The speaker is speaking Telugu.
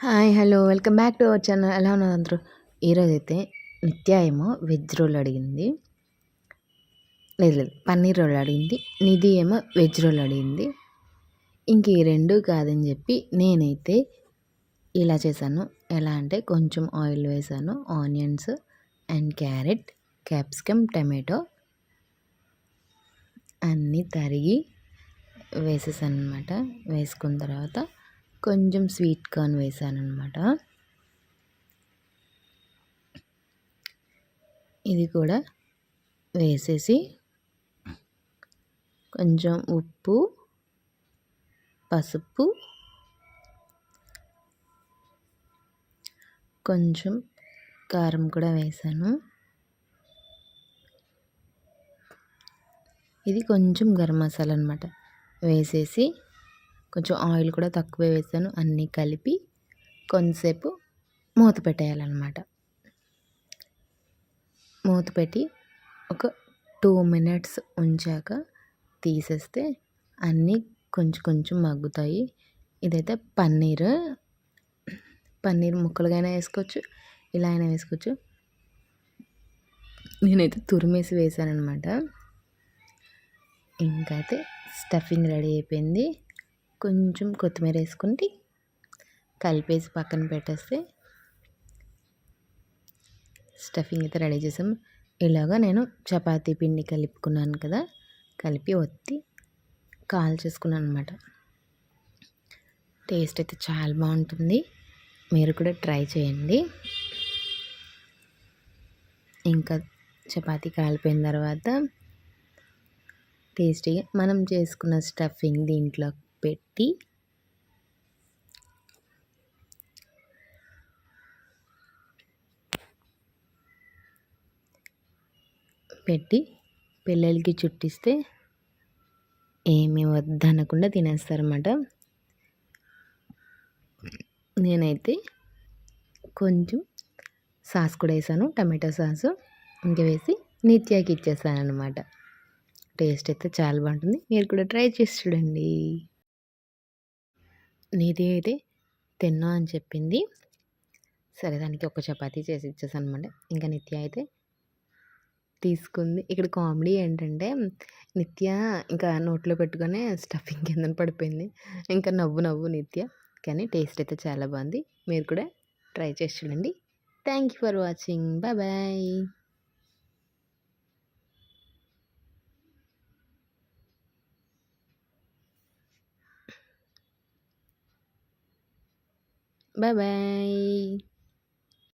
Hi! Hello! Welcome back to our channel. ఎలా ఉన్నారు అందరూ? ఈరోజైతే నిత్య ఏమో వెజ్ రోల్ అడిగింది. లేదు పన్నీర్ రోల్ అడిగింది. నిధి ఏమో వెజ్ రోల్ అడిగింది. ఇంక ఈ 2 కాదని చెప్పి నేనైతే ఇలా చేశాను. ఎలా అంటే కొంచెం ఆయిల్ వేశాను. Onions and carrot, capsicum, tomato అన్నీ తరిగి వేసేసాననమాట. వేసుకున్న తర్వాత కొంచెం స్వీట్ కార్న్ వేసాననమాట. ఇది కూడా వేసేసి కొంచెం ఉప్పు, పసుపు, కొంచెం కారం కూడా వేసాను. ఇది కొంచెం గరం మసాలా అనమాట. వేసేసి కొంచెం ఆయిల్ కూడా తక్కువే వేసాను. అన్నీ కలిపి కొంతసేపు మూత పెట్టేయాలన్నమాట. మూత పెట్టి ఒక 2 మినిట్స్ ఉంచాక తీసేస్తే అన్నీ కొంచెం కొంచెం మగ్గుతాయి. ఇదైతే పన్నీర్ ముక్కలుగా అయినా వేసుకోవచ్చు, ఇలా అయినా వేసుకోవచ్చు. నేనైతే తురిమేసి వేసాననమాట. ఇంకైతే స్టఫింగ్ రెడీ అయిపోయింది. కొంచెం కొత్తిమీర వేసుకుంటే కలిపేసి పక్కన పెట్టేస్తే స్టఫింగ్ అయితే రెడీ చేసాం. ఇలాగా నేను చపాతీ పిండి కలుపుకున్నాను కదా, కలిపి ఒత్తి కాల్చేసుకున్నాను అనమాట. టేస్ట్ అయితే చాలా బాగుంటుంది. మీరు కూడా ట్రై చేయండి. ఇంకా చపాతీ కాలిపోయిన తర్వాత టేస్టీగా మనం చేసుకున్న స్టఫింగ్ దీంట్లో పెట్టి పిల్లలకి చుట్టిస్తే ఏమీ వద్దనకుండా తినేస్తారన్నమాట. నేనైతే కొంచెం సాస్ కూడా వేసాను, టమాటో సాసు ఇంకా వేసి నిత్యాకి ఇచ్చేసాను అనమాట. టేస్ట్ అయితే చాలా బాగుంటుంది. మీరు కూడా ట్రై చేసి చూడండి. నిధి అయితే తిన్నా అని చెప్పింది. సరే దానికి ఒక చపాతీ చేసి ఇచ్చేసాను అనమాట. ఇంకా నిత్య అయితే తీసుకుంది. ఇక్కడ కామెడీ ఏంటంటే నిత్య ఇంకా నోట్లో పెట్టుకొని స్టఫింగ్ కిందన పడిపోయింది. ఇంకా నవ్వు నిత్య. కానీ టేస్ట్ అయితే చాలా బాగుంది. మీరు కూడా ట్రై చేసి చూడండి. Thank you for watching. Bye. Bye.